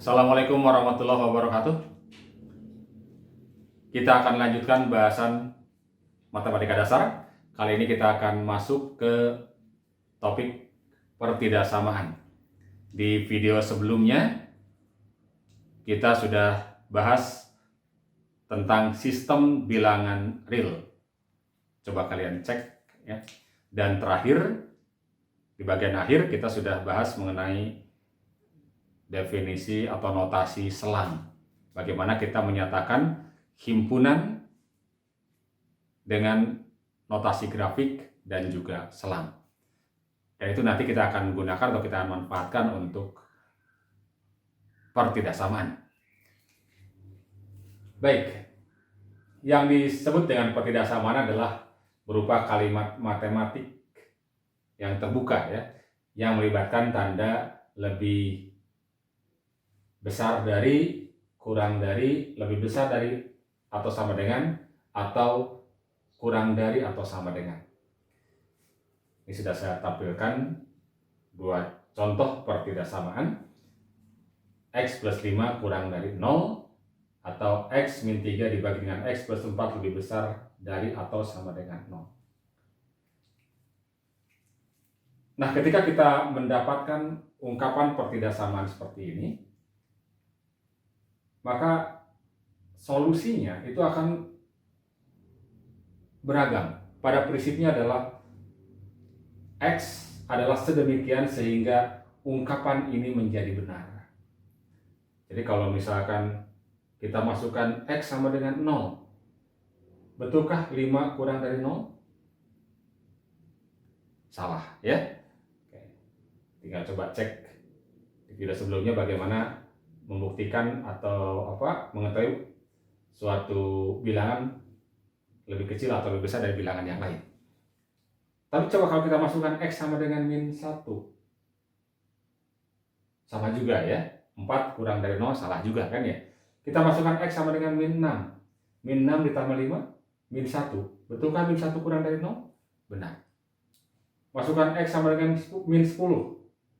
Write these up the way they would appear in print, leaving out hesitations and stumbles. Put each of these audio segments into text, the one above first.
Assalamualaikum warahmatullahi wabarakatuh. Kita akan lanjutkan bahasan matematika dasar. Kali ini kita akan masuk ke topik pertidaksamaan. Di video sebelumnya kita sudah bahas tentang sistem bilangan real. Coba kalian cek ya. Dan terakhir di bagian akhir kita sudah bahas mengenai definisi atau notasi selang. Bagaimana kita menyatakan himpunan dengan notasi grafik dan juga selang. Dan itu nanti kita akan gunakan atau kita akan manfaatkan untuk pertidaksamaan. Baik, yang disebut dengan pertidaksamaan adalah berupa kalimat matematik yang terbuka ya, yang melibatkan tanda lebih besar dari, kurang dari, lebih besar dari, atau sama dengan, atau kurang dari atau sama dengan. Ini sudah saya tampilkan dua contoh pertidaksamaan. X plus 5 kurang dari 0, atau X min 3 dibagi dengan X plus 4 lebih besar dari atau sama dengan 0. Nah, ketika kita mendapatkan ungkapan pertidaksamaan seperti ini, maka solusinya itu akan beragam. Pada prinsipnya adalah X adalah sedemikian sehingga ungkapan ini menjadi benar. Jadi kalau misalkan kita masukkan X sama dengan 0, betulkah 5 kurang dari 0? Salah ya. Oke. Tinggal coba cek di video sebelumnya bagaimana membuktikan atau mengetahui suatu bilangan lebih kecil atau lebih besar dari bilangan yang lain. Tapi coba kalau kita masukkan X sama dengan min 1, sama juga ya. 4 kurang dari 0 salah juga kan ya. Kita masukkan X sama dengan min 6, min 6 ditambah 5, min 1, betulkah min 1 kurang dari 0? Benar. Masukkan X sama dengan min 10,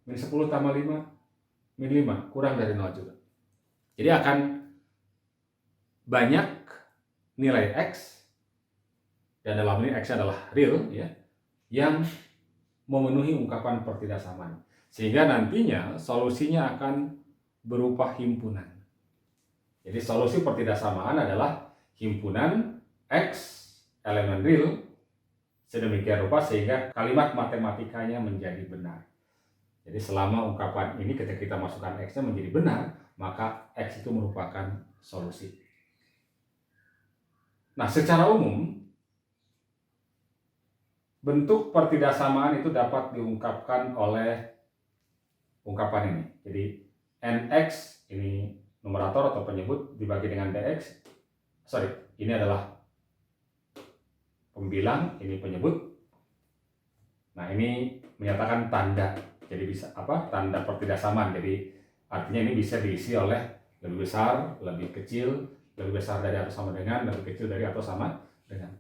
min 10 tambah 5, min 5 kurang dari 0 juga. Jadi akan banyak nilai X, dan dalam ini X adalah real ya, yang memenuhi ungkapan pertidaksamaan. Sehingga nantinya solusinya akan berupa himpunan. Jadi solusi pertidaksamaan adalah himpunan X elemen real sedemikian rupa sehingga kalimat matematikanya menjadi benar. Jadi selama ungkapan ini ketika kita masukkan X-nya menjadi benar, maka X itu merupakan solusi. Nah, secara umum bentuk pertidaksamaan itu dapat diungkapkan oleh ungkapan ini. Jadi NX ini numerator atau penyebut dibagi dengan DX. Ini adalah pembilang, ini penyebut. Nah, ini menyatakan tanda. Jadi bisa tanda pertidaksamaan. Jadi artinya ini bisa diisi oleh lebih besar, lebih kecil, lebih besar dari atau sama dengan, lebih kecil dari atau sama dengan.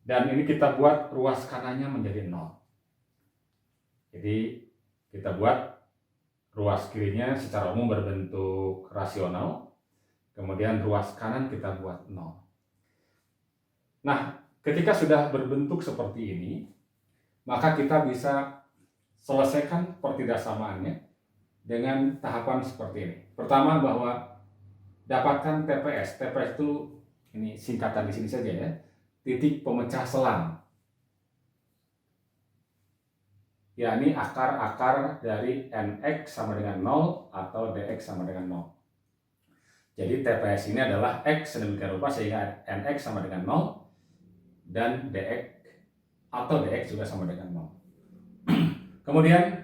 Dan ini kita buat ruas kanannya menjadi 0. Jadi kita buat ruas kirinya secara umum berbentuk rasional. Kemudian ruas kanan kita buat 0. Nah, ketika sudah berbentuk seperti ini, maka kita bisa selesaikan pertidaksamaannya dengan tahapan seperti ini. Pertama, bahwa dapatkan TPS. TPS itu ini singkatan di sini saja ya. Titik pemecah selang. Yakni akar-akar dari NX sama dengan 0 atau DX sama dengan 0. Jadi TPS ini adalah X sedemikian rupa sehingga NX sama dengan 0 dan DX atau DX juga sama dengan 0. Kemudian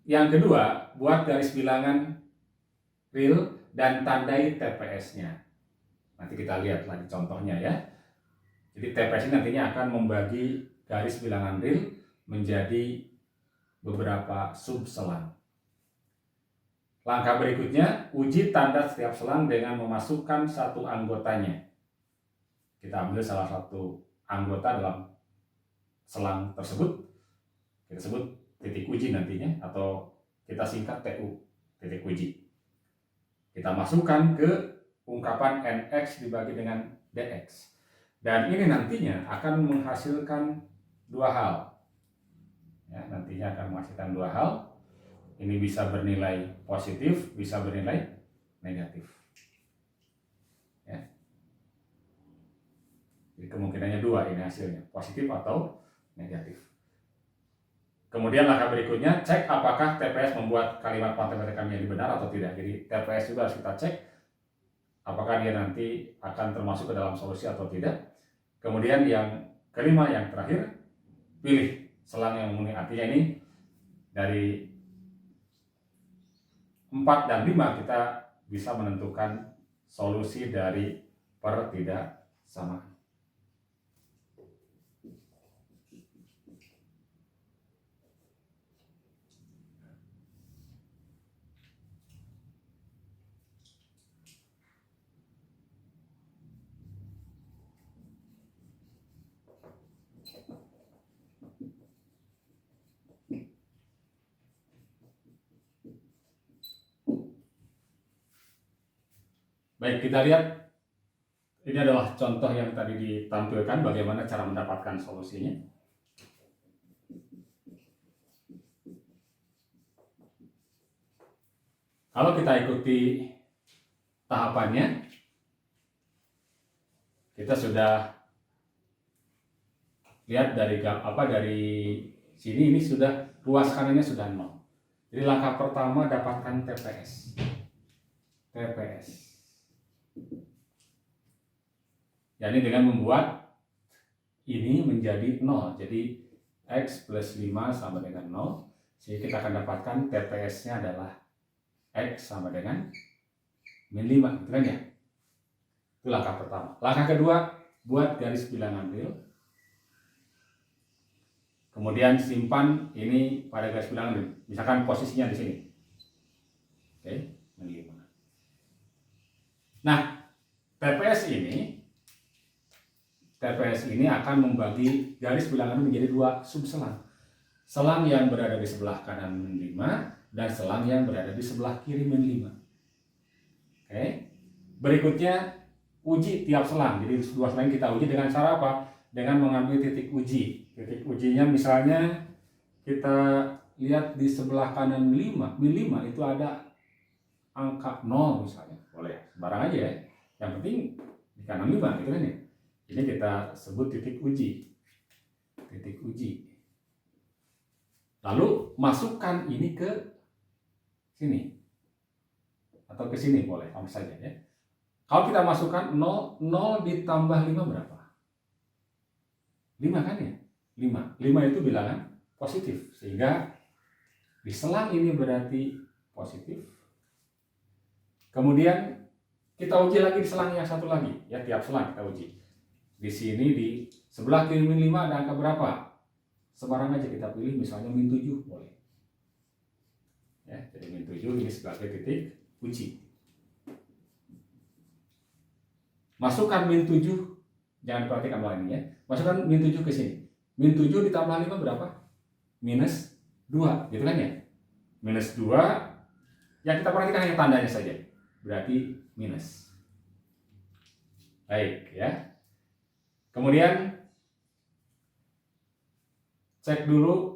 yang kedua, buat garis bilangan real dan tandai TPS-nya. Nanti kita lihat lagi contohnya ya. Jadi TPS ini nantinya akan membagi garis bilangan real menjadi beberapa subselang. Langkah berikutnya, uji tanda setiap selang dengan memasukkan satu anggotanya. Kita ambil salah satu anggota dalam selang tersebut, kita sebut titik uji nantinya, atau kita singkat TU, titik uji. Kita masukkan ke ungkapan nx dibagi dengan dx. Dan ini nantinya akan menghasilkan dua hal. Ya, nantinya akan menghasilkan dua hal. Ini bisa bernilai positif, bisa bernilai negatif. Ya. Jadi kemungkinannya dua ini hasilnya, positif atau negatif. Kemudian langkah berikutnya, cek apakah TPS membuat kalimat matematika menjadi benar atau tidak. Jadi TPS juga harus kita cek apakah dia nanti akan termasuk ke dalam solusi atau tidak. Kemudian yang kelima, yang terakhir, pilih selang yang memenuhi. Artinya ini dari 4 dan 5 kita bisa menentukan solusi dari pertidaksamaan. Baik, kita lihat ini adalah contoh yang tadi ditampilkan bagaimana cara mendapatkan solusinya. Kalau kita ikuti tahapannya, kita sudah lihat dari sini, ini sudah ruas kanannya sudah 0. Jadi langkah pertama dapatkan TPS. Yani dengan membuat ini menjadi 0. Jadi X plus 5 sama dengan 0. Jadi kita akan dapatkan TPS-nya adalah X sama dengan min 5. Gitu kan ya? Itu langkah pertama. Langkah kedua, buat garis bilangan real. Kemudian simpan ini pada garis bilangan real. Misalkan posisinya di sini. Oke, min 5. Nah, TPS ini akan membagi garis bilangan menjadi 2 subselang. Selang yang berada di sebelah kanan min 5 dan selang yang berada di sebelah kiri min 5. Oke. Berikutnya uji tiap selang. Jadi 2 selang kita uji dengan cara apa? Dengan mengambil titik uji. Titik ujinya misalnya kita lihat di sebelah kanan min 5 itu ada angka 0 misalnya. Boleh, sembarang aja ya. Yang penting di kanan 5 gitu kan ya. Ini kita sebut titik uji. Lalu masukkan ini ke sini. Atau ke sini boleh, sama saja ya. Kalau kita masukkan 0 ditambah 5 berapa? 5 kan ya? 5 itu bilangan positif. Sehingga di selang ini berarti positif. Kemudian kita uji lagi di selang yang satu lagi. Ya, tiap selang kita uji. Di sini di sebelah kiri min 5 ada angka berapa? Sembarang aja kita pilih, misalnya min 7 boleh. Ya, jadi min 7 ini sebagai titik uji. Masukkan min 7, jangan perhatikan lainnya ya. Masukkan min 7 ke sini. Min 7 ditambah 5 berapa? Minus 2, gitu kan ya? Minus 2, ya kita perhatikan hanya tandanya saja. Berarti minus. Baik ya. Kemudian cek dulu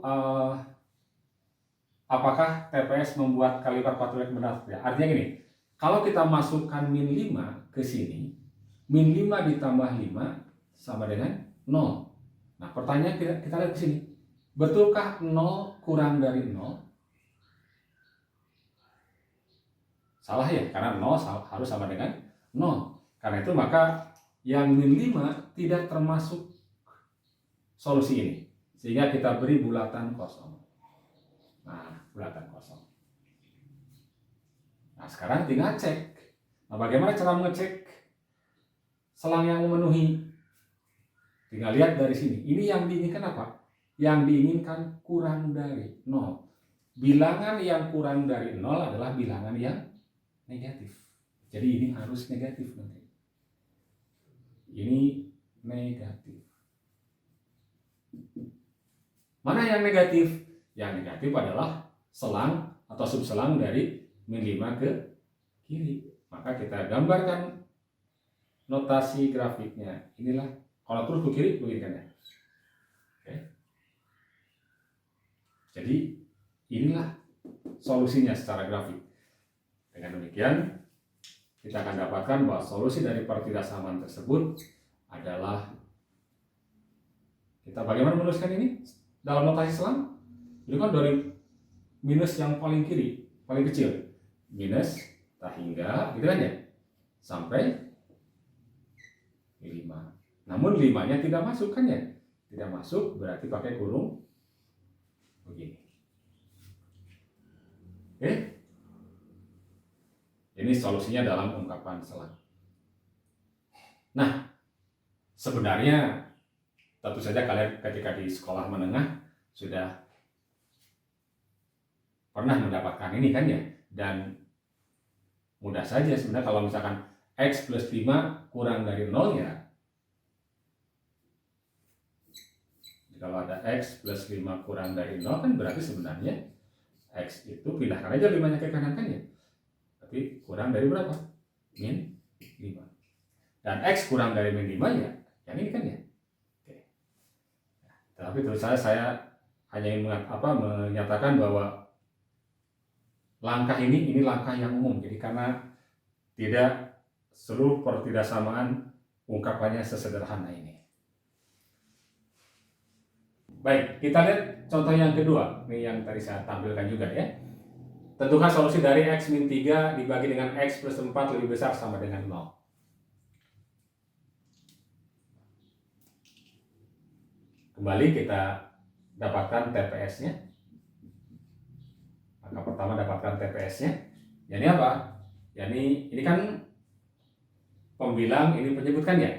apakah TPS membuat kalimat patulek benar. Ya, artinya gini, kalau kita masukkan min 5 ke sini, min 5 ditambah 5 sama dengan 0. Nah, pertanyaan kita lihat ke sini. Betulkah 0 kurang dari 0? Salah ya, karena 0 harus sama dengan 0. Karena itu maka yang min 5 tidak termasuk solusi ini. Sehingga kita beri bulatan kosong. Nah, bulatan kosong. Nah, sekarang tinggal cek. Nah, bagaimana cara mengecek selang yang memenuhi? Tinggal lihat dari sini. Ini yang diinginkan apa? Yang diinginkan kurang dari 0. Bilangan yang kurang dari 0 adalah bilangan yang negatif. Jadi ini harus negatif nanti. Ini negatif. Mana yang negatif? Yang negatif adalah selang atau subselang dari min 5 ke kiri. Maka kita gambarkan notasi grafiknya. Inilah, kalau terus ke kiri begini kan ya. Oke. Jadi inilah solusinya secara grafik. Dengan demikian kita akan dapatkan bahwa solusi dari pertidaksamaan tersebut adalah, kita bagaimana menuliskan ini dalam notasi selang? Ini kan dari minus yang paling kiri, paling kecil, minus hingga gitu kan ya, sampai 5. Namun 5-nya tidak masuk kan ya, tidak masuk berarti pakai kurung begini. Oke, ini solusinya dalam ungkapan selang. Nah, sebenarnya tentu saja kalian ketika di sekolah menengah sudah pernah mendapatkan ini kan ya, dan mudah saja sebenarnya kalau misalkan X plus 5 kurang dari 0 ya, kalau ada X plus 5 kurang dari 0 kan berarti sebenarnya X itu pindahkan aja 5-nya ke kanan kan ya, tapi kurang dari berapa? Min 5. Dan X kurang dari min 5 ya, yang ini kan ya. Oke. Tapi terus saya hanya ingin menyatakan bahwa langkah ini langkah yang umum. Jadi karena tidak seluruh pertidaksamaan ungkapannya sesederhana ini. Baik, kita lihat contoh yang kedua. Ini yang tadi saya tampilkan juga ya. Tentukan solusi dari X min 3 dibagi dengan X plus 4 lebih besar sama dengan 0. Kembali kita dapatkan TPS-nya. Maka pertama dapatkan TPS-nya. Ini apa? Ini kan pembilang, ini penyebutkan ya.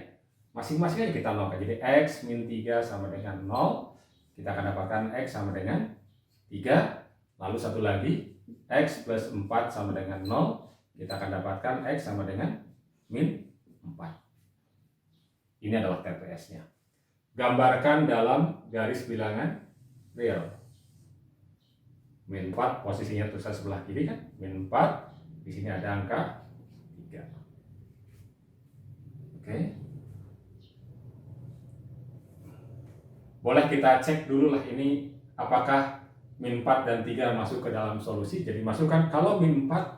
Masing-masingnya kita nolkan. Jadi X min 3 sama dengan 0. Kita akan dapatkan X sama dengan 3. Lalu satu lagi, X plus 4 sama dengan 0. Kita akan dapatkan X sama dengan min 4. Ini adalah TPS-nya. Gambarkan dalam garis bilangan real. Min 4 posisinya tulisan sebelah kiri kan, min 4, di sini ada angka 3. Oke. Boleh kita cek dulu lah ini apakah min 4 dan 3 masuk ke dalam solusi. Jadi masukkan, kalau min 4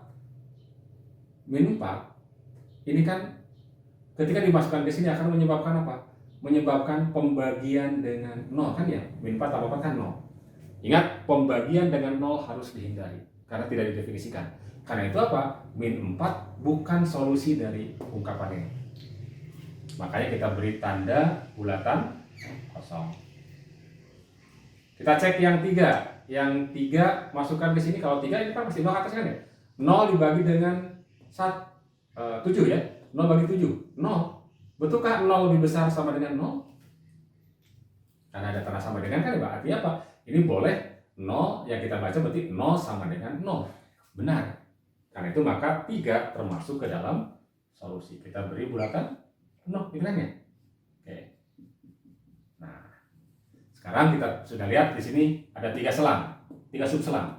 ini kan ketika dimasukkan ke sini akan menyebabkan apa? Menyebabkan pembagian dengan 0 kan ya. Min 4 tambah 4 kan 0. Ingat, pembagian dengan 0 harus dihindari karena tidak didefinisikan. Karena itu apa? Min 4 bukan solusi dari ungkapan ini. Makanya kita beri tanda bulatan kosong. Kita cek yang 3. Yang 3 masukkan ke sini. Kalau 3 ini kan pasti 0 atas kan ya. 0 dibagi dengan 7 ya. 0 bagi 7. 0. Betulkah 0 lebih besar sama dengan 0? Karena ada tanda sama dengan kan, berarti apa? Ini boleh 0 yang kita baca berarti 0 sama dengan 0. Benar. Karena itu maka 3 termasuk ke dalam solusi. Kita beri bulatan 0 pikirannya. Oke. Nah, sekarang kita sudah lihat di sini ada 3 selang, 3 subselang.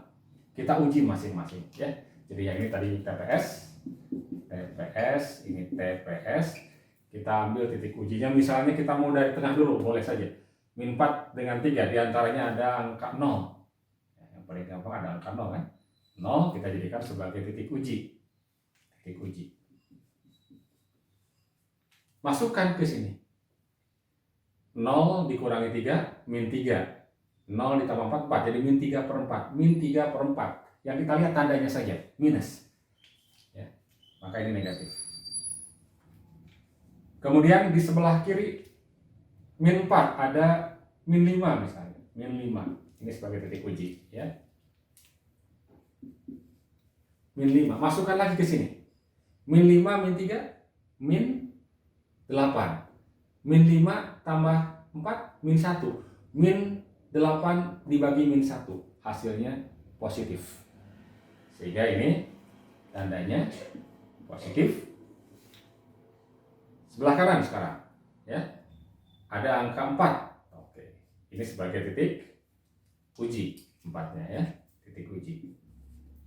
Kita uji masing-masing ya. Jadi yang ini tadi TPS, ini TPS. Kita ambil titik ujinya, misalnya kita mau dari tengah dulu, boleh saja. Min 4 dengan 3, diantaranya ada angka 0. Yang paling gampang ada angka 0 kan. 0 kita jadikan sebagai titik uji. Titik uji. Masukkan ke sini. 0 dikurangi 3, min 3. 0 ditambah 4, 4. Jadi min 3 per 4. Min 3 per 4. Yang kita lihat tandanya saja, minus. Ya, maka ini negatif. Kemudian di sebelah kiri, min 4 ada min 5 misalnya. Min 5. Ini sebagai titik uji. Ya. Min 5. Masukkan lagi ke sini. Min 5, min 3, min 8. Min 5 tambah 4, min 1. Min 8 dibagi min 1. Hasilnya positif. Sehingga ini tandanya positif. Sebelah kanan sekarang. Ya. Ada angka 4. Oke. Ini sebagai titik uji. 4-nya ya. Titik uji.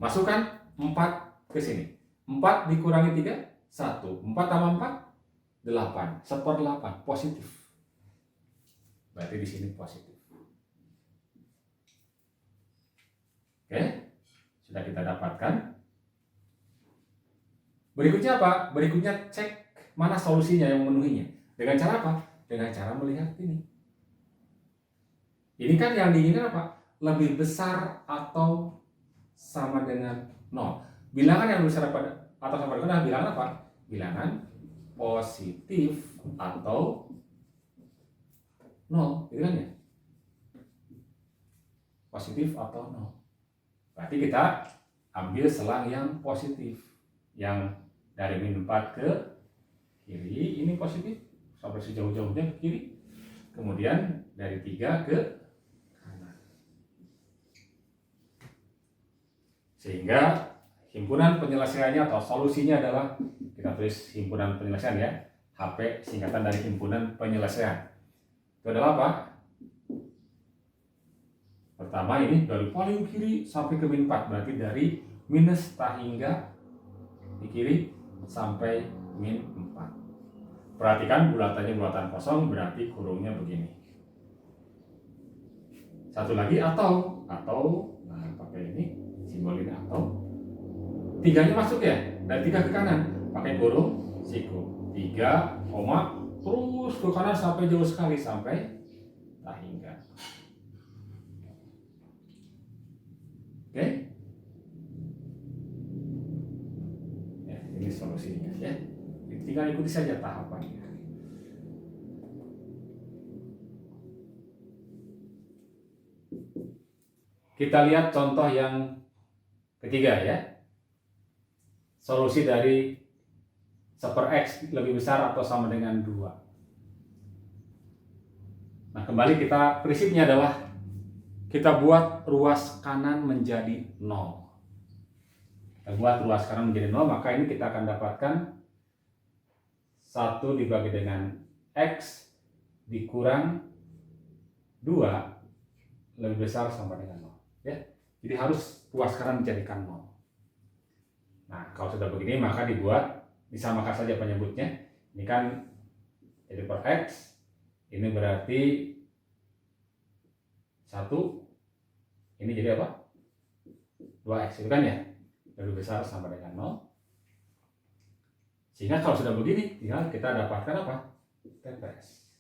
Masukkan 4 ke sini. 4 dikurangi 3, 1. 4 tambah 4, 8. 1/8, positif. Berarti di sini positif. Oke, sudah kita dapatkan. Berikutnya apa? Berikutnya cek mana solusinya yang memenuhinya. Dengan cara apa? Dengan cara melihat ini. Ini kan yang diinginkan apa? Lebih besar atau sama dengan 0. Bilangan yang besar atau sama dengan bilangan apa? Bilangan positif atau 0, gitu kan ya? Positif atau 0. Berarti kita ambil selang yang positif. Yang dari min 4 ke kiri, ini positif. Sampai sejauh-jauhnya ke kiri. Kemudian dari 3 ke kanan. Sehingga himpunan penyelesaiannya atau solusinya adalah, kita tulis himpunan penyelesaian ya, HP singkatan dari himpunan penyelesaian. Itu adalah apa? Pertama ini dari paling kiri sampai ke min 4, berarti dari minus hingga di kiri sampai min 4. Perhatikan bulatannya bulatan kosong, berarti kurungnya begini. Satu lagi atau, nah pakai ini simbol ini atau. 3-nya masuk ya, dari 3 ke kanan pakai kurung siku. 3, terus ke kanan sampai jauh sekali sampai tak hingga. Oke, ya, ini solusinya ya. Tinggal ikuti saja tahapannya. Kita lihat contoh yang ketiga ya. Solusi dari 1/x lebih besar atau sama dengan 2. Nah, kembali prinsipnya adalah kita buat ruas kanan menjadi 0. Kita buat ruas kanan menjadi 0, maka ini kita akan dapatkan 1 dibagi dengan x dikurang 2 lebih besar sama dengan 0. Ya. Jadi harus ruas kanan menjadikan 0. Nah, kalau sudah begini maka disamakan saja penyebutnya. Ini kan jadi per x, ini berarti 1, ini jadi apa? 2x, itu kan ya? Lebih besar sama dengan 0. Sehingga kalau sudah begini, tinggal kita dapatkan apa? TPS.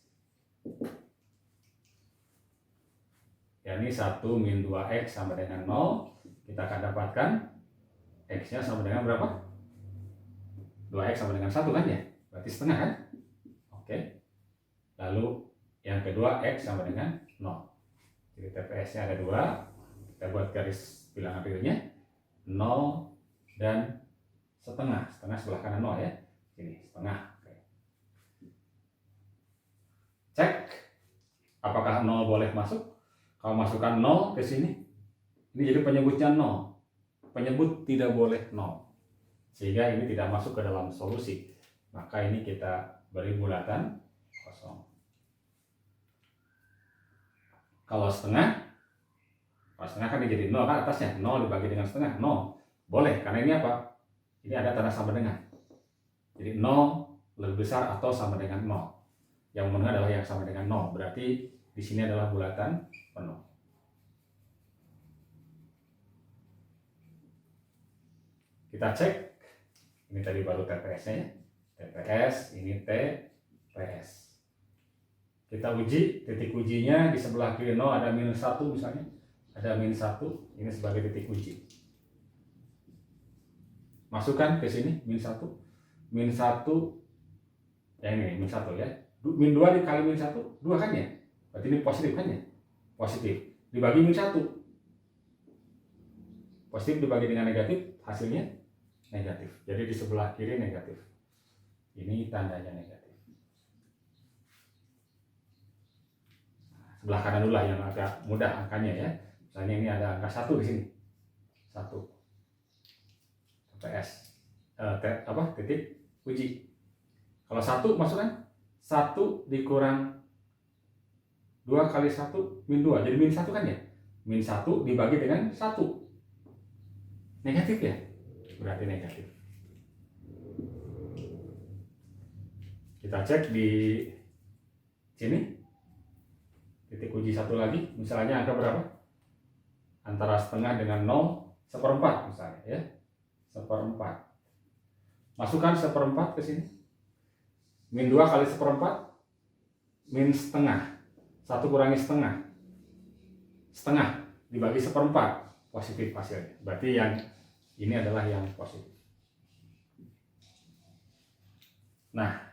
Ya, ini 1 min 2x sama dengan 0. Kita akan dapatkan x-nya sama dengan berapa? 2x sama dengan 1 kan ya? Berarti setengah kan? Oke. Lalu yang kedua x sama dengan 0. Jadi TPS-nya ada 2. Kita buat garis bilangan realnya 0 dan setengah. Setengah sebelah kanan 0 ya. Ini setengah. Oke. Cek apakah 0 boleh masuk. Kalau masukkan 0 ke sini, ini jadi penyebutnya 0. Penyebut tidak boleh 0. Sehingga ini tidak masuk ke dalam solusi. Maka ini kita beri bulatan kosong. Kalau setengah kan ini jadi 0 kan atasnya. 0 dibagi dengan setengah, 0. Boleh, karena ini apa? Ini ada tanda sama dengan. Jadi 0 lebih besar atau sama dengan 0. Yang menengah adalah yang sama dengan 0. Berarti di sini adalah bulatan penuh. Kita cek. Ini tadi baru TPS-nya ya. TPS, ini TPS. Kita uji, titik ujinya di sebelah kiri 0 ada minus 1 misalnya. Ada minus 1, ini sebagai titik uji. Masukkan ke sini, minus 1. Minus 1, ya ini minus 1 ya. Min 2 dikali minus 1, 2 kan ya? Berarti ini positif kan ya? Positif. Dibagi minus 1. Positif dibagi dengan negatif, hasilnya negatif. Jadi di sebelah kiri negatif. Ini tandanya negatif. Sebelah kanan dulu lah yang agak mudah angkanya ya. Misalnya ini ada angka 1 di sini. 1. TPS. Titik uji. Kalau 1 masukkan 1 dikurang 2 kali 1 min 2. Jadi min 1 kan ya? Min 1 dibagi dengan 1. Negatif ya? Berarti negatif. Kita cek di sini, titik uji satu lagi, misalnya angka berapa? Antara setengah dengan 0, seperempat misalnya ya, seperempat. Masukkan seperempat ke sini. Min 2 kali seperempat, min setengah. 1 kurangi setengah. Setengah dibagi seperempat, positif hasilnya. Berarti yang ini adalah yang positif. Nah,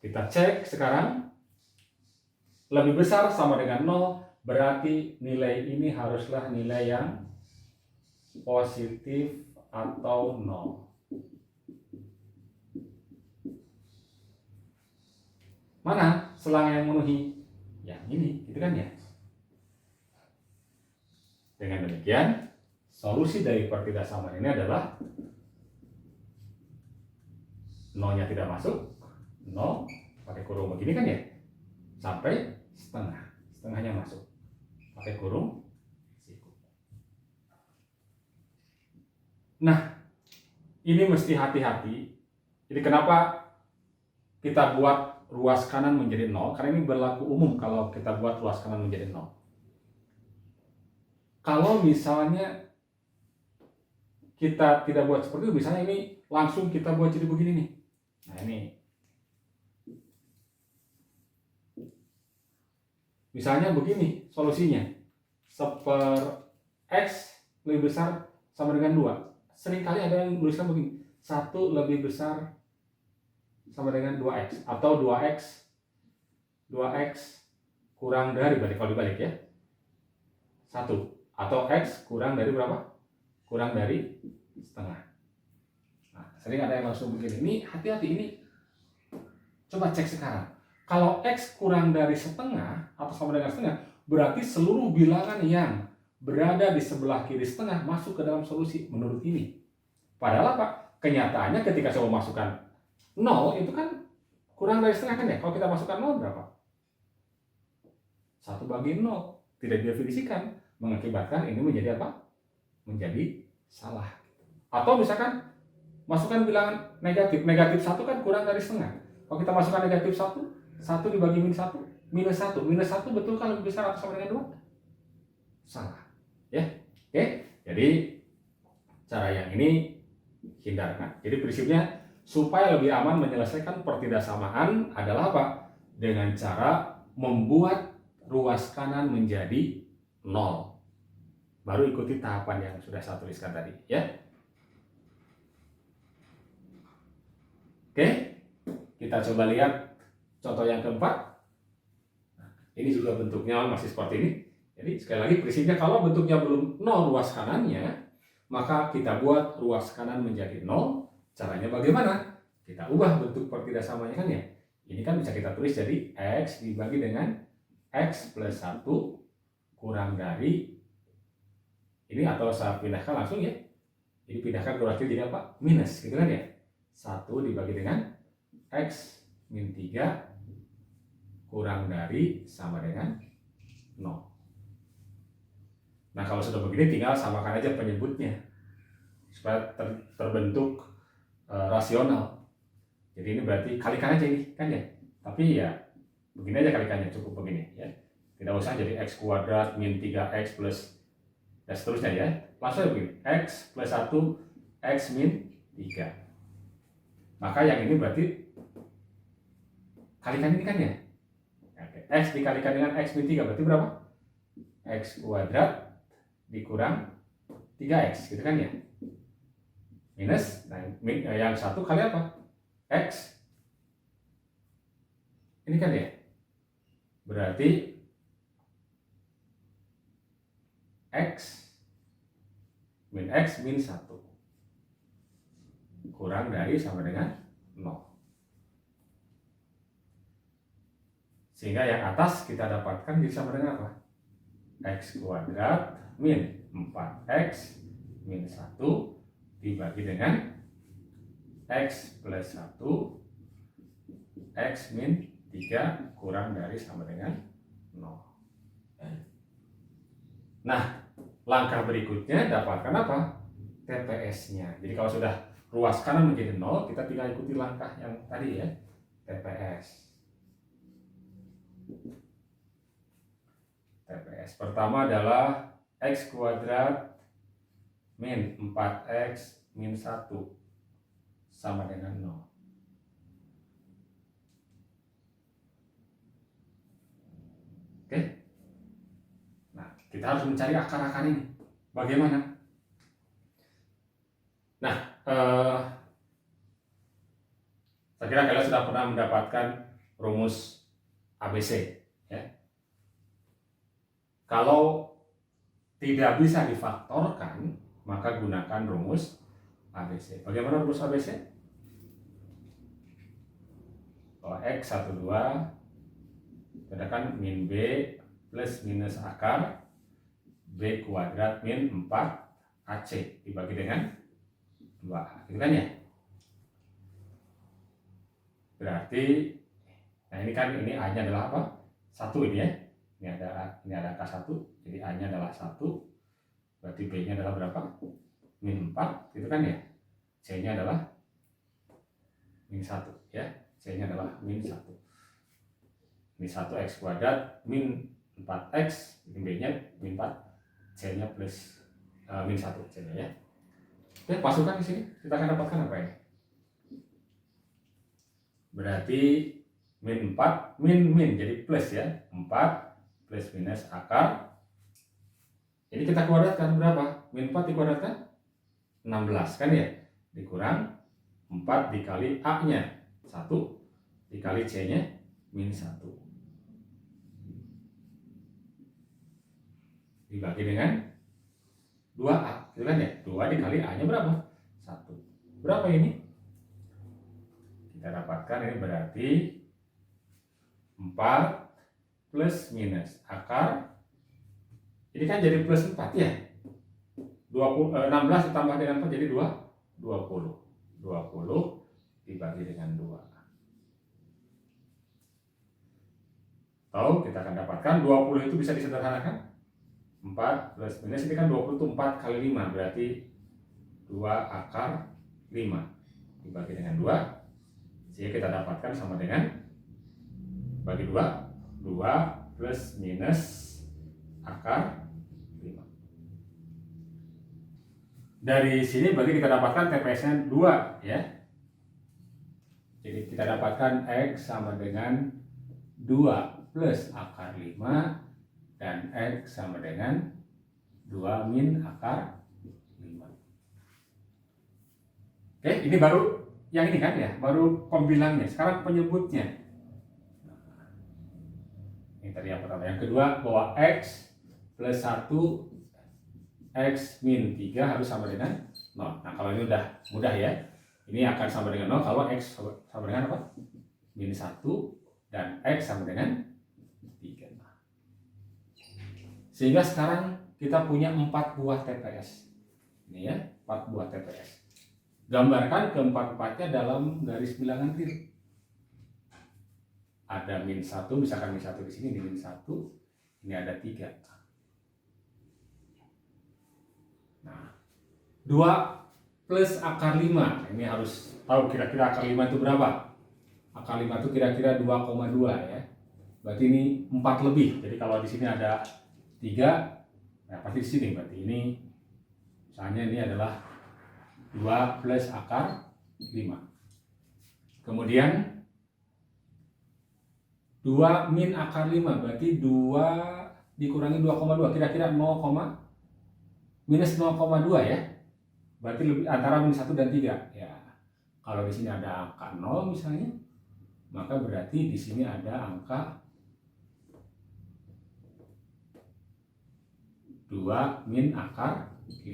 kita cek sekarang. Lebih besar sama dengan 0, berarti nilai ini haruslah nilai yang positif atau 0. Mana selang yang memenuhi? Yang ini, gitu kan ya? Dengan demikian, solusi dari pertidaksamaan ini adalah 0-nya tidak masuk, 0 pakai kurung begini kan ya, sampai setengah, setengahnya masuk, pakai kurung siku. Nah, ini mesti hati-hati. Jadi kenapa kita buat ruas kanan menjadi 0? Karena ini berlaku umum kalau kita buat ruas kanan menjadi 0. Kalau misalnya kita tidak buat seperti itu, misalnya ini langsung kita buat jadi begini nih. Nah ini, misalnya begini solusinya, X lebih besar sama dengan 2. Seringkali ada yang menuliskan begini, 1 lebih besar sama dengan 2X, atau 2X kurang dari, berarti kalau dibalik ya, 1, atau X kurang dari berapa? Kurang dari setengah. Nah, sering ada yang langsung begini. Ini hati-hati, ini coba cek sekarang. Kalau X kurang dari setengah atau sama dengan setengah, berarti seluruh bilangan yang berada di sebelah kiri setengah masuk ke dalam solusi menurut ini. Padahal apa? Kenyataannya ketika saya masukkan 0 itu kan kurang dari setengah kan ya? Kalau kita masukkan 0 berapa? 1 bagi 0. Tidak didefinisikan, mengakibatkan ini menjadi apa? Menjadi salah. Atau misalkan masukkan bilangan negatif. Negatif 1 kan kurang dari setengah. Kalau kita masukkan negatif 1, 1 dibagi min 1, minus 1. Minus 1 betul kan lebih besar atau sama dengan 2? Salah. Ya. Oke. Jadi cara yang ini hindarkan. Jadi prinsipnya supaya lebih aman menyelesaikan pertidaksamaan adalah apa? Dengan cara membuat ruas kanan menjadi 0. Baru ikuti tahapan yang sudah saya tuliskan tadi, ya. Oke, kita coba lihat contoh yang keempat. Nah, ini juga bentuknya masih seperti ini. Jadi sekali lagi prinsipnya kalau bentuknya belum 0 ruas kanannya, maka kita buat ruas kanan menjadi 0. Caranya bagaimana? Kita ubah bentuk pertidaksamanya kan ya. Ini kan bisa kita tulis jadi X dibagi dengan X plus 1 kurang dari ini, atau saya pindahkan langsung ya. Jadi pindahkan berarti jadi apa? Minus, gitu kan ya. 1 dibagi dengan X min 3 kurang dari sama dengan 0. Nah kalau sudah begini tinggal samakan aja penyebutnya supaya terbentuk rasional. Jadi ini berarti kalikan aja ini kan ya. Tapi ya begini aja kalikannya, cukup begini ya. Tidak usah jadi X kuadrat min 3X plus dan seterusnya ya. Langsung aja begini, X plus 1 X min 3. Maka yang ini berarti kalikan ini kan ya. X dikalikan dengan X min 3 berarti berapa? X kuadrat dikurang 3X, gitu kan ya. Minus, nah yang 1 kali apa? X. Ini kan ya. Berarti X min X min 1 kurang dari sama dengan 0. Sehingga yang atas kita dapatkan jadi sama dengan apa? X kuadrat min 4X min 1 dibagi dengan X plus 1 X min 3 kurang dari sama dengan 0. Nah, langkah berikutnya dapatkan apa? TPS-nya. Jadi kalau sudah ruas kanan menjadi 0, kita tinggal ikuti langkah yang tadi ya. TPS. Pertama adalah X kuadrat min 4X min 1 sama dengan 0. Oke. Nah, kita harus mencari akar-akar ini. Bagaimana? Nah, saya kira kalian sudah pernah mendapatkan rumus ABC, ya. Kalau tidak bisa difaktorkan, maka gunakan rumus ABC. Bagaimana rumus ABC? Kalau X12 kan min B plus minus akar B kuadrat min 4AC dibagi dengan 2A, gitu kan ya? Berarti, nah ini kan ini A-nya adalah apa? 1 ini ya. Ini ada K1, jadi A-nya adalah 1. Berarti B-nya adalah berapa? Min 4, gitu kan ya? C-nya adalah min 1 ya. C-nya adalah min 1. Ini 1X kuadrat min 4X, ini B-nya min 4, C-nya plus min 1 C-nya ya. Oke, masukkan di sini, kita akan dapatkan apa ini? Berarti min 4, min jadi plus ya, 4 plus minus akar. Ini kita kuadratkan berapa? Min 4 dikuadratkan 16 kan ya? Dikurang 4 dikali A-nya 1 dikali C-nya min 1 dibagi dengan 2A, gitu kan ya? 2 dikali A-nya berapa? 1. Berapa ini? Kita dapatkan ini berarti 4 plus minus akar. Ini kan jadi plus 4 ya. 16 ditambah dengan 4 jadi 20. 20 dibagi dengan 2. Tahu kita akan dapatkan 20 itu bisa disederhanakan. 4 plus minus ini kan 20 itu 4 kali 5 berarti 2 akar 5 dibagi dengan 2, sehingga kita dapatkan sama dengan bagi 2 plus minus akar 5. Dari sini berarti kita dapatkan TPS-nya 2 ya. Jadi kita dapatkan X sama dengan 2 plus akar 5 dan X sama dengan 2 min akar 5. Oke, ini baru yang ini kan ya, baru pembilangnya. Sekarang penyebutnya. Ini tadi yang pertama. Yang kedua, bahwa X plus 1 X min 3 harus sama dengan 0. Nah, kalau ini udah mudah ya. Ini akan sama dengan 0 kalau X sama dengan apa? Min 1 dan X sama dengan 3. Sehingga sekarang kita punya 4 buah TPS. Ini ya, 4 buah TPS. Gambarkan keempat-empatnya dalam garis bilangan kiri. Ada min 1, misalkan min 1 di sini, ini min 1, ini ada 3. Nah, 2 plus akar 5. Ini harus tahu kira-kira akar 5 itu berapa. Akar 5 itu kira-kira 2,2 ya. Berarti ini 4 lebih. Jadi kalau di sini ada 3, nah pasti di sini berarti ini misalnya ini adalah 2 plus akar 5. Kemudian 2 min akar 5 berarti 2 dikurangi 2,2 kira-kira minus 0,2 ya. Berarti lebih antara minus 1 dan 3 ya. Kalau di sini ada angka 0 misalnya, maka berarti di sini ada angka 2 min akar 5.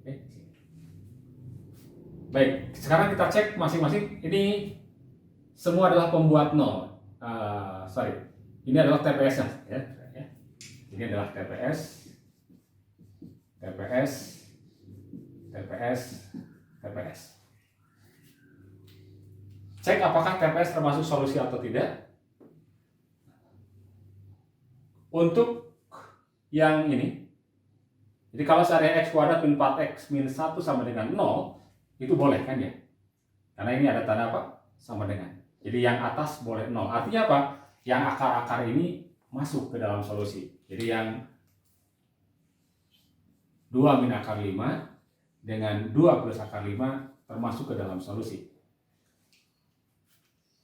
Oke. Baik, sekarang kita cek masing-masing. Ini semua adalah pembuat 0. Ini adalah TPS-nya ya. Ini adalah TPS. Cek apakah TPS termasuk solusi atau tidak. Untuk yang ini, jadi kalau seandainya X kuadrat min 4X min 1 sama dengan 0, itu boleh kan ya? Karena ini ada tanda apa? Sama dengan. Jadi yang atas boleh 0. Artinya apa? Yang akar-akar ini masuk ke dalam solusi. Jadi yang 2 min akar 5 dengan 2 plus akar 5 termasuk ke dalam solusi.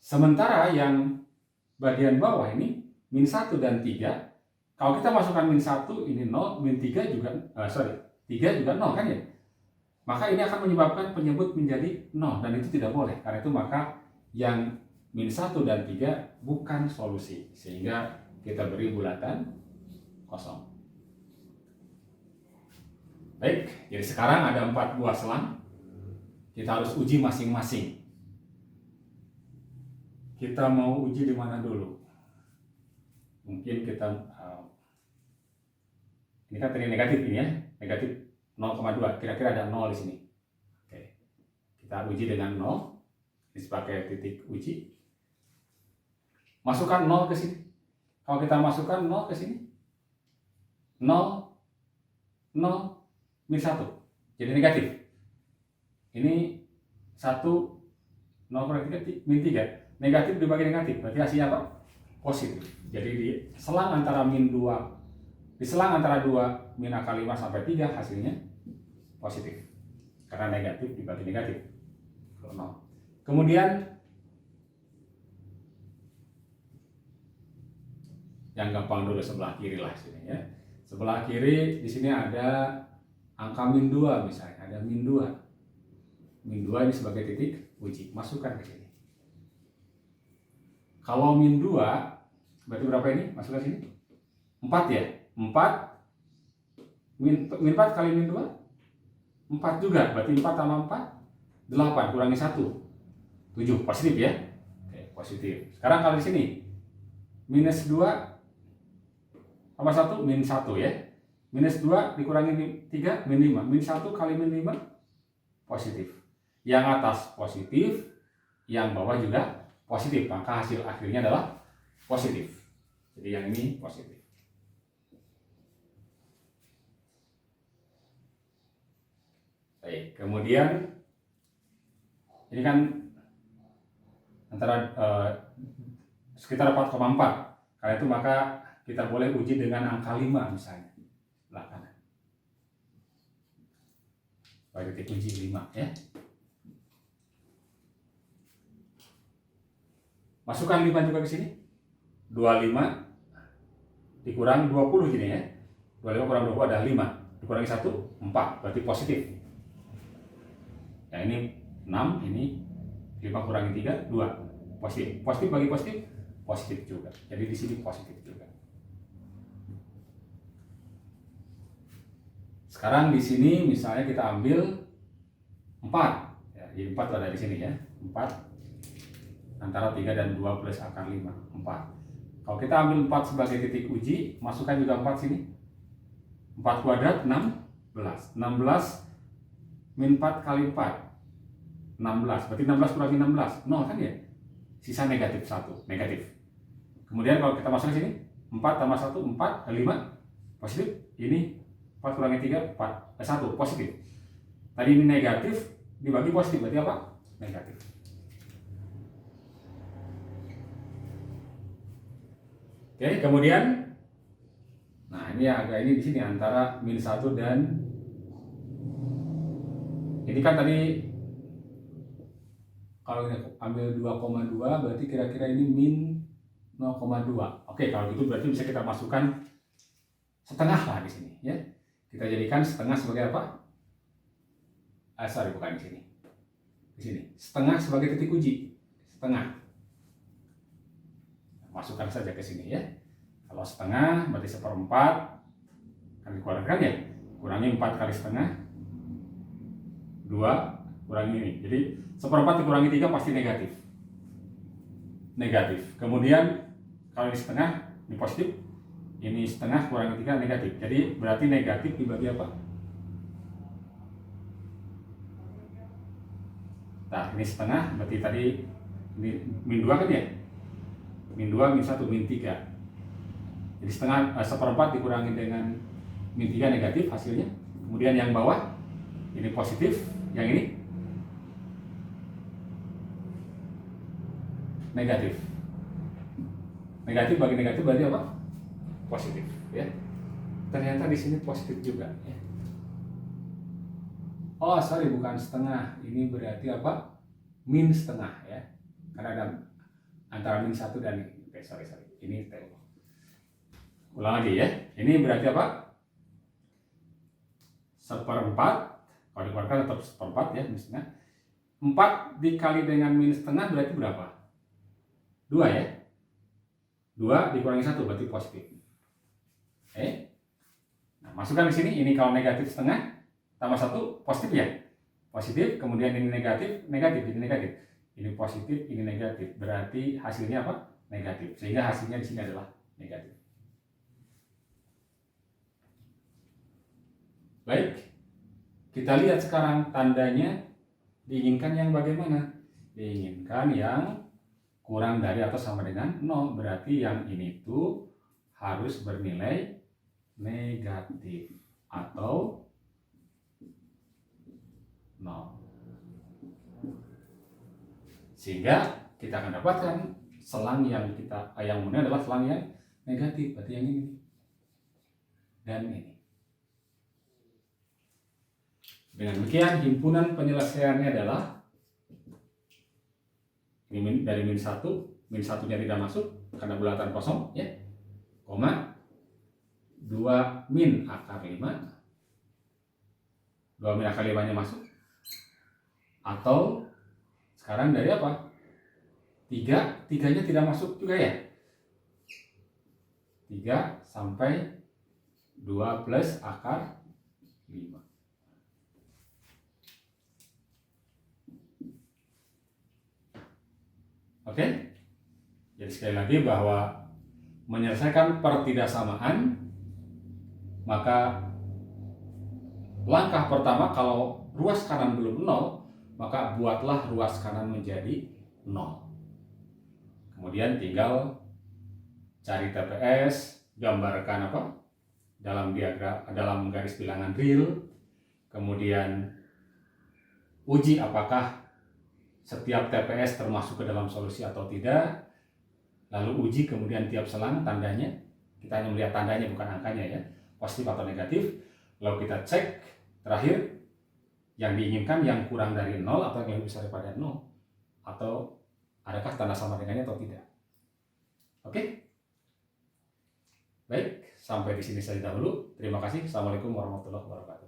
Sementara yang bagian bawah ini min 1 dan 3, kalau kita masukkan min 1 ini 0, min 3 juga 3 juga 0 kan ya? Maka ini akan menyebabkan penyebut menjadi 0 dan itu tidak boleh. Karena itu maka yang min 1 dan 3 bukan solusi, sehingga kita beri bulatan kosong. Baik, jadi sekarang ada 4 buah selang. Kita harus uji masing-masing. Kita mau uji di mana dulu? Mungkin kita ini kan tadi negatif ini ya, negatif 0,2. Kira-kira ada 0 di sini. Oke. Kita uji dengan 0. Ini sebagai titik uji. Masukkan 0 ke sini. Kalau kita masukkan 0 ke sini, 0, 0, min 1. Jadi negatif. Ini 1, 0,3, min 3. Negatif dibagi negatif. Berarti hasilnya apa? Positif. Jadi di selang antara min 2, di selang antara 2 min akar 5 sampai 3 hasilnya positif. Karena negatif dibagi negatif. 0. Kemudian yang gampang dulu sebelah kiri lah sini ya. Sebelah kiri di sini ada angka min 2 misalnya, ada min 2. Min 2 ini sebagai titik uji, masukkan ke sini. Kalau min 2 berarti berapa ini? Masukkan sini. 4 ya? 4 min 4 kali min 2 4 juga, berarti 4 tambah 4 8, kurangi 1 7, positif ya. Oke, positif. Sekarang kalau di sini minus 2 tambah 1 min 1 ya. Minus 2 dikurangi 3 min 5. Min 1 kali min 5 positif. Yang atas positif, yang bawah juga positif. Maka hasil akhirnya adalah positif. Jadi yang ini positif. Baik, kemudian ini kan antara sekitar 4,4. Karena itu maka kita boleh uji dengan angka 5 misalnya. Sebelah kanan. Baik, titik uji 5 ya. Masukkan 5 juga ke sini. 25 dikurang 20 gini ya. 25 kurang 20 ada 5. Dikurangi 1, 4. Berarti positif. Ya ini 6, ini 5 kurangi 3, 2. Positif. Positif bagi positif, positif juga. Jadi di sini positif juga. Sekarang di sini misalnya kita ambil 4. Ya, jadi 4 ada di sini ya. 4 antara 3 dan 2 plus akar 5, 4. Kalau kita ambil 4 sebagai titik uji, masukkan juga 4 sini. 4 kuadrat 16. 16 min 4 kali 4 16, berarti 16 kurangi 16 0 kan ya, sisa negatif 1, negatif. Kemudian kalau kita masuk ke sini 4 tambah 1, 4, 5 positif. Ini 4 kurangi 3, 1 positif. Tadi ini negatif dibagi positif, berarti apa? Negatif. Oke, kemudian nah ini agak ini di sini antara min 1 dan ini kan tadi kalau kita ambil 2,2 berarti kira-kira ini min 0,2. Oke, kalau gitu berarti bisa kita masukkan setengah lah di sini ya. Kita jadikan setengah sebagai apa? Bukan di sini. Di sini. Setengah sebagai titik uji. Setengah. Masukkan saja ke sini ya. Kalau setengah berarti 1/4 kan dikeluarkan ya. Kurangi 4 kali setengah 2 kurangi ini. Jadi 1/4 dikurangi 3 pasti negatif. Negatif. Kemudian kalau ini setengah, ini positif. Ini setengah kurangi 3 negatif. Jadi berarti negatif dibagi apa? Nah, ini setengah berarti tadi ini min 2 kan ya? Min 2, min 1, min 3. Jadi setengah 1/4 dikurangi dengan min 3 negatif hasilnya. Kemudian yang bawah ini positif, yang ini negatif. Negatif bagi negatif berarti apa? Positif, ya. Ternyata di sini positif juga, ya. Oh, sorry, bukan setengah. Ini berarti apa? Min setengah, ya. Karena ada antara min 1 dan sorry. Ini TU. Ulang lagi, ya. Ini berarti apa? 1/4. Kalau dikeluarkan tetap 1/4, ya, min setengah. 4 dikali dengan min setengah berarti berapa? 2, ya. 2 dikurangi 1 berarti positif. Nah, masukkan di sini. Ini kalau negatif setengah tambah 1 positif, ya. Positif, kemudian ini negatif, ini negatif. Ini positif, ini negatif. Berarti hasilnya apa? Negatif. Sehingga hasilnya di sini adalah negatif. Baik. Kita lihat sekarang tandanya diinginkan yang bagaimana? Diinginkan yang kurang dari atau sama dengan 0. Berarti yang ini tuh harus bernilai negatif atau 0. Sehingga kita akan dapatkan selang yang ini adalah selang yang negatif, berarti yang ini dan ini. Dengan demikian himpunan penyelesaiannya adalah ini dari min 1, min 1-nya tidak masuk karena bulatan kosong, ya. Koma 2 min akar 5. 2 min akar 5-nya masuk. Atau sekarang dari apa? 3-nya tidak masuk juga, ya. 3 sampai 2 plus akar 5. Oke? Jadi sekali lagi bahwa menyelesaikan pertidaksamaan, maka langkah pertama kalau ruas kanan belum 0, maka buatlah ruas kanan menjadi 0. Kemudian tinggal cari TPS, gambarkan apa? Dalam garis bilangan real. Kemudian uji apakah setiap TPS termasuk ke dalam solusi atau tidak. Lalu uji kemudian tiap selang tandanya. Kita hanya melihat tandanya bukan angkanya, ya. Positif atau negatif. Lalu kita cek terakhir yang diinginkan yang kurang dari 0 atau yang lebih besar daripada 0, atau adakah tanda sama dengannya atau tidak. Oke? Baik, sampai di sini saja dahulu. Terima kasih. Assalamualaikum warahmatullahi wabarakatuh.